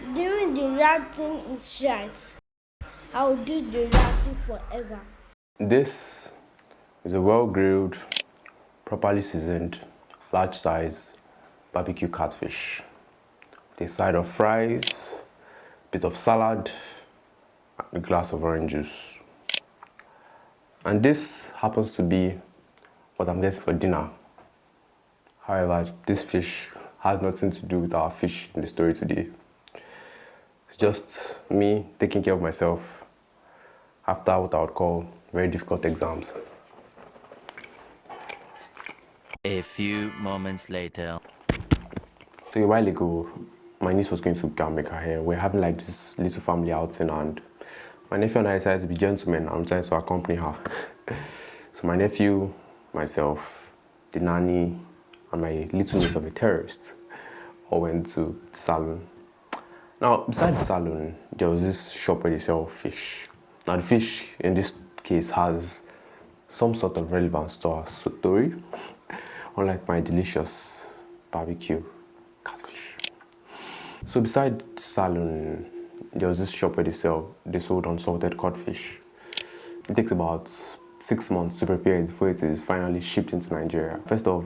Doing the right thing is right. I will do the right thing forever. This is a well-grilled, properly seasoned, large-size barbecue catfish with a side of fries, bit of salad, and a glass of orange juice. And this happens to be what I'm getting for dinner. However, this fish has nothing to do with our fish in the story today. It's just me taking care of myself after what I would call very difficult exams. A few moments later. So a while ago, my niece was going to go and make her hair. We're having like this little family outing, and my nephew and I decided to be gentlemen. I'm trying to accompany her. So my nephew, myself, the nanny, and my little niece of a terrorist all went to the salon. Now, beside the salon, there was this shop where they sell fish. Now, the fish in this case has some sort of relevance to our story, unlike my delicious barbecue catfish. So beside the salon, there was this shop where they sold unsalted codfish. It takes about 6 months to prepare it before it is finally shipped into Nigeria. First off,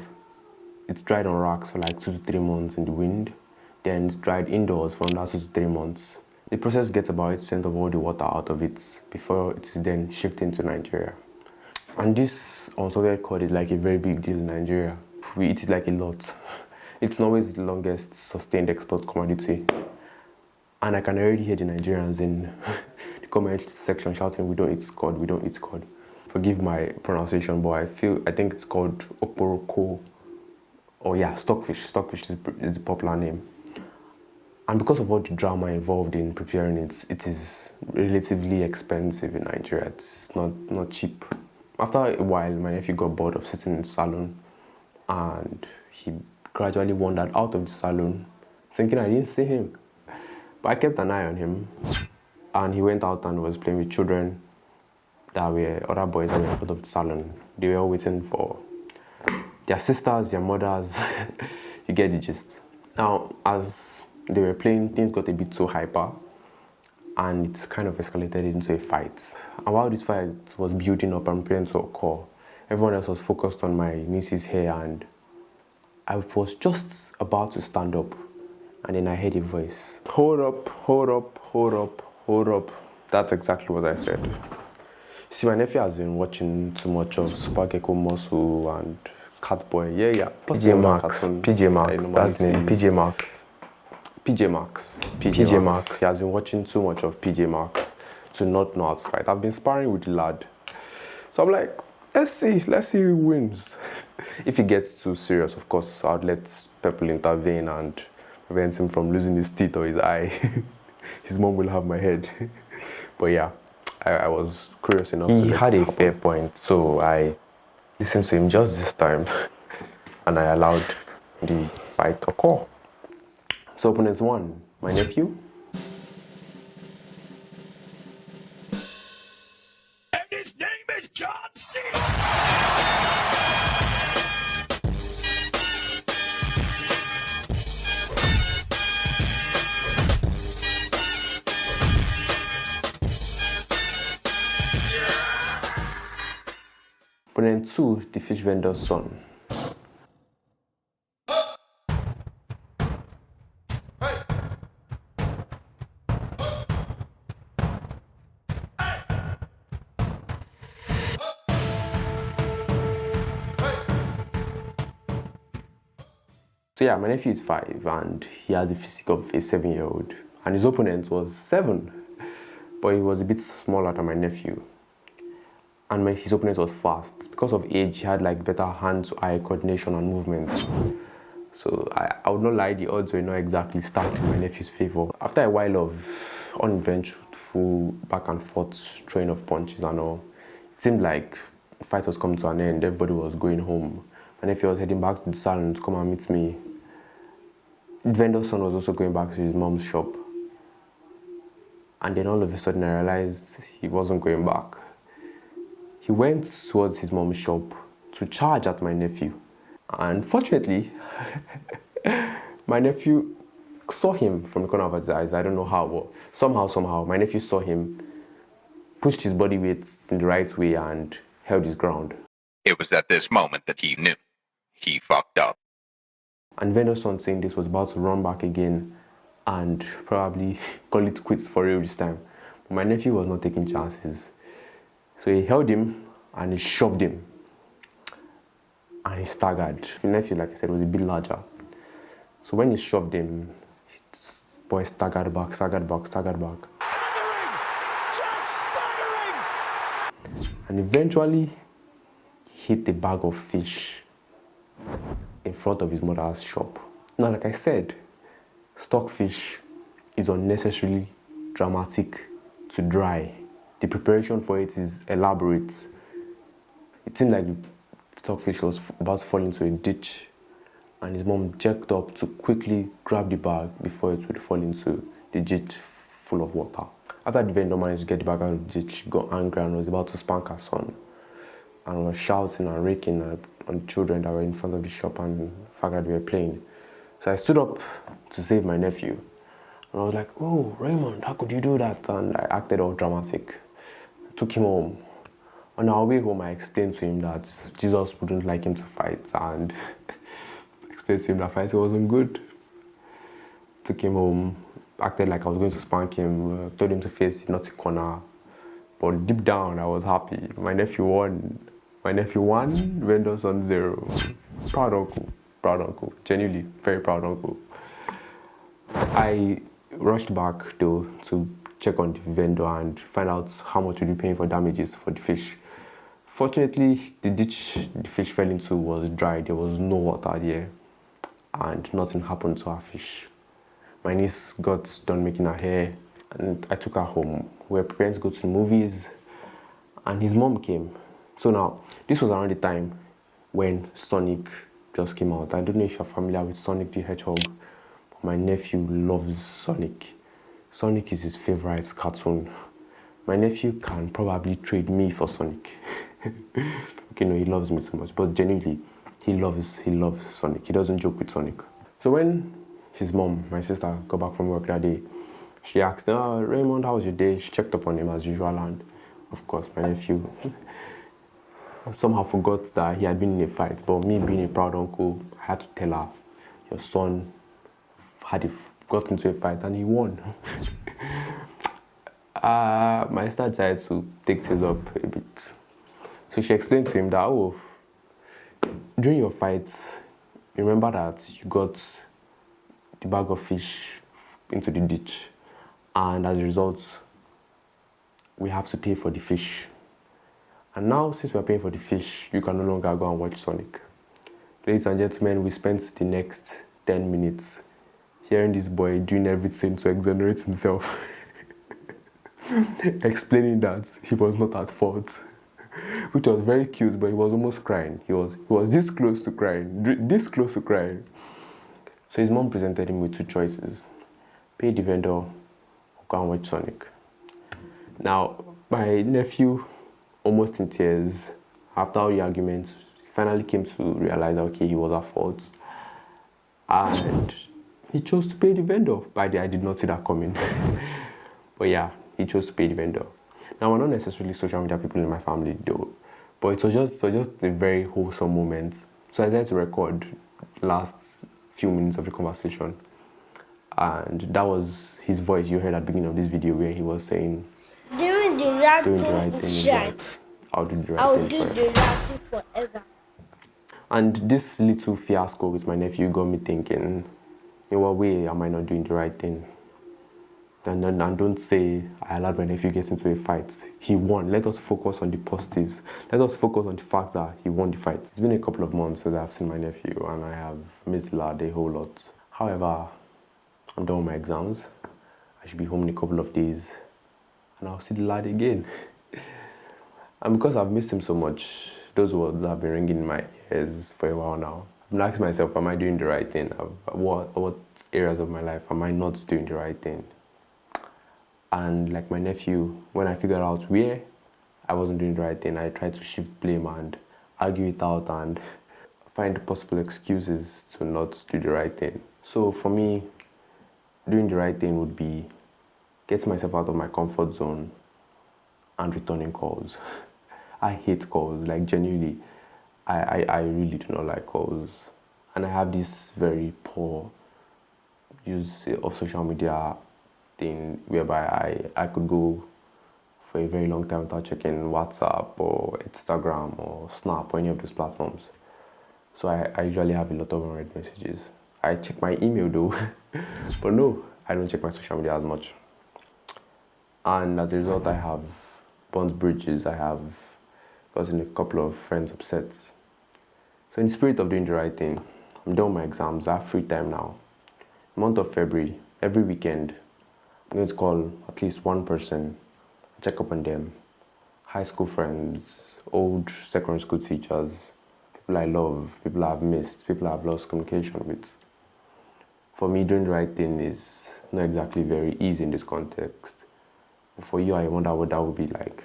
it's dried on racks for like 2 to 3 months in the wind. Then it's dried indoors for another 2 to 3 months. The process gets about 8% of all the water out of it before it is then shipped into Nigeria. And this unsalted cod is like a very big deal in Nigeria. We eat it like a lot. It's always the longest sustained export commodity. And I can already hear the Nigerians in the comment section shouting, "We don't eat cod, we don't eat cod." Forgive my pronunciation, but I think it's called oporoko. Oh yeah, stockfish. Stockfish is the popular name. And because of all the drama involved in preparing it, it is relatively expensive in Nigeria. It's not cheap. After a while, my nephew got bored of sitting in the salon, and he gradually wandered out of the salon, thinking I didn't see him. But I kept an eye on him, and he went out and was playing with children that were other boys that were out of the salon. They were all waiting for their sisters, their mothers. You get the gist. Now, as they were playing, things got a bit too hyper, and it kind of escalated into a fight. And while this fight was building up and preparing to occur, everyone else was focused on my niece's hair, and I was just about to stand up, and then I heard a voice. Hold up, hold up, hold up, hold up. That's exactly what I said. See, my nephew has been watching too much of Super Gecko Muscle and Catboy. Yeah. PJ Maxx. That's the name. PJ Maxx. PJ Maxx. He has been watching too much of PJ Maxx to not know how to fight. I've been sparring with the lad. So I'm like, let's see who wins. If he gets too serious, of course, I'd let Pepple intervene and prevent him from losing his teeth or his eye. His mom will have my head. But yeah, I was curious enough He had a fair point, so I listened to him just this time and I allowed the fight to occur. So opponents one, my nephew. And his name is John Cena. Opponent two, the fish vendor's son. So yeah, my nephew is 5 and he has the physique of a 7-year-old. And his opponent was 7, but he was a bit smaller than my nephew. And his opponent was fast. Because of age, he had like better hand-to-eye coordination and movement. So I would not lie, the odds were not exactly stacked in my nephew's favor. After a while of uneventful back and forth throwing of punches and all, it seemed like the fight was coming to an end. Everybody was going home. My nephew was heading back to the salon to come and meet me. The vendor's son was also going back to his mom's shop. And then all of a sudden I realized he wasn't going back. He went towards his mom's shop to charge at my nephew. And fortunately, my nephew saw him from the corner of his eyes. I don't know how, but somehow, my nephew saw him, pushed his body weight in the right way, and held his ground. It was at this moment that he knew. He fucked up. And Vendor's son, saying this, was about to run back again and probably call it quits for real this time. But my nephew was not taking chances. So he held him and he shoved him. And he staggered. My nephew, like I said, was a bit larger. So when he shoved him, the boy staggered back. And eventually hit a bag of fish in front of his mother's shop. Now, like I said, stockfish is unnecessarily dramatic to dry. The preparation for it is elaborate. It seemed like the stockfish was about to fall into a ditch, and his mom jerked up to quickly grab the bag before it would fall into the ditch full of water. After the vendor managed to get the bag out of the ditch, she got angry and was about to spank her son, and was shouting and raking on the children that were in front of the shop and the fact that they were playing. So I stood up to save my nephew, and I was like, "Oh, Raymond, how could you do that?" And I acted all dramatic. I took him home. On our way home, I explained to him that Jesus wouldn't like him to fight, and explained to him that fighting wasn't good. Took him home, acted like I was going to spank him, told him to face the naughty corner. But deep down, I was happy. My nephew won. Vendor's son 0. Proud uncle. Genuinely, very proud uncle. I rushed back though to check on the vendor and find out how much we'd be paying for damages for the fish. Fortunately, the ditch the fish fell into was dry. There was no water there, and nothing happened to our fish. My niece got done making her hair, and I took her home. We were preparing to go to the movies, and his mom came. So now, this was around the time when Sonic just came out. I don't know if you're familiar with Sonic the Hedgehog, but my nephew loves Sonic. Sonic is his favorite cartoon. My nephew can probably trade me for Sonic. Okay, no, he loves me so much, but genuinely, he loves Sonic. He doesn't joke with Sonic. So when his mom, my sister, got back from work that day, she asked, Raymond, how was your day? She checked up on him as usual, and of course, my nephew somehow forgot that he had been in a fight. But me being a proud uncle, I had to tell her, your son had got into a fight and he won. My sister decided to take things up a bit. So she explained to him that, during your fight, remember that you got the bag of fish into the ditch, and as a result, we have to pay for the fish. And now, since we're paying for the fish, you can no longer go and watch Sonic. Ladies and gentlemen, we spent the next 10 minutes hearing this boy doing everything to exonerate himself, explaining that he was not at fault, which was very cute, but he was almost crying. He was this close to crying. So his mom presented him with two choices: pay the vendor or go and watch Sonic. Now, my nephew, almost in tears, after all the arguments, finally came to realize that, okay, he was at fault. And he chose to pay the vendor. By the way, I did not see that coming. But yeah, he chose to pay the vendor. Now, we're not necessarily social media people in my family though, but it was just a very wholesome moment. So I decided to record the last few minutes of the conversation. And that was his voice you heard at the beginning of this video, where he was saying, Doing the right thing is right. I'll do the I'll right do thing the right thing forever. And this little fiasco with my nephew got me thinking, in what way am I not doing the right thing? And don't say I allowed my nephew get into a fight. He won. Let us focus on the positives. Let us focus on the fact that he won the fight. It's been a couple of months since I've seen my nephew, and I have missed the lad a whole lot. However, I'm done with my exams. I should be home in a couple of days, and I'll see the lad again. And because I've missed him so much, those words have been ringing in my ears for a while now. I'm asking myself, am I doing the right thing? What areas of my life am I not doing the right thing? And like my nephew, when I figured out where I wasn't doing the right thing, I tried to shift blame and argue it out and find possible excuses to not do the right thing. So for me, doing the right thing would be getting myself out of my comfort zone and returning calls. I hate calls, like genuinely. I really do not like calls. And I have this very poor use of social media thing whereby I could go for a very long time without checking WhatsApp or Instagram or Snap or any of those platforms. So I usually have a lot of unread messages. I check my email though, but no, I don't check my social media as much. And as a result, I have burnt bridges. I have gotten a couple of friends upset. So in the spirit of doing the right thing, I'm done with my exams. I have free time now. Month of February, every weekend, I'm going to call at least one person, check up on them. High school friends, old secondary school teachers, people I love, people I've missed, people I've lost communication with. For me, doing the right thing is not exactly very easy in this context. For you, I wonder what that would be like.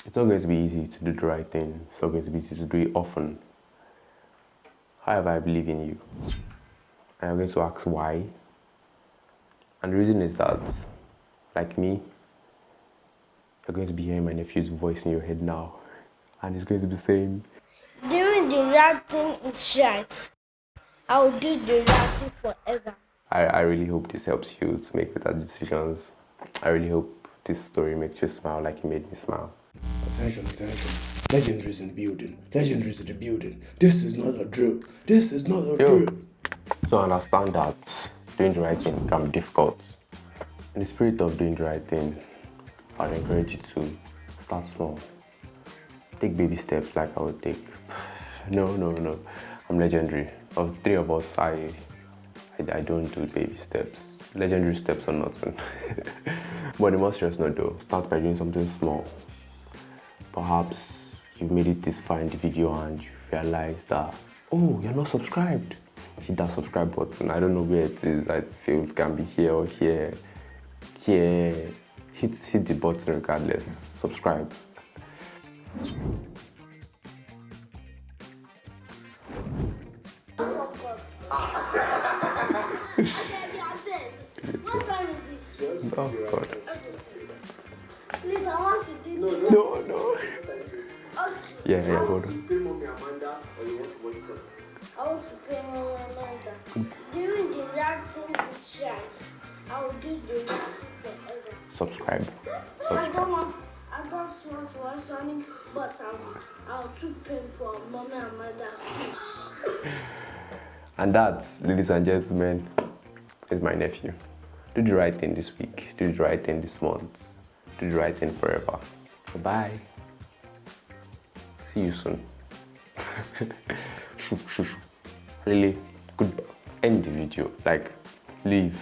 It's not going to be easy to do the right thing. It's not going to be easy to do it often. However, I believe in you. I'm going to ask why. And the reason is that, like me, you're going to be hearing my nephew's voice in your head now. And he's going to be saying, Doing the right thing is right. I will do the right thing forever. I really hope this helps you to make better decisions. I really hope this story makes you smile like it made me smile. Attention, attention. Legendaries in the building. Legendaries in the building. This is not a drill. This is not a drill. So I understand that doing the right thing can be difficult. In the spirit of doing the right thing, I'd encourage you to start small. Take baby steps like I would take. No. I'm legendary. Of three of us, I don't do baby steps. Legendary steps or nothing. But the most serious note though, start by doing something small. Perhaps you've made it this far in the video and you realize that, oh, you're not subscribed. Hit that subscribe button. I don't know where it is. I feel it can be here or here. Here. Hit the button regardless. Subscribe. Oh God. Please, I want to do No. Yeah, hold on. I want to pay my Amanda. Doing the right thing is right. I will do the right thing forever. Subscribe. I don't want to watch Sonic, but I'll too pay for Mommy Amanda. And that, ladies and gentlemen, is my nephew. Do the right thing this week. Do the right thing this month. Do the right thing forever. Bye. See you soon. Shoo. Really, good. End the video. Like, leave.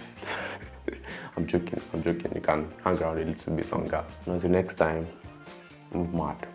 I'm joking. You can hang around a little bit longer. And until next time, move mad.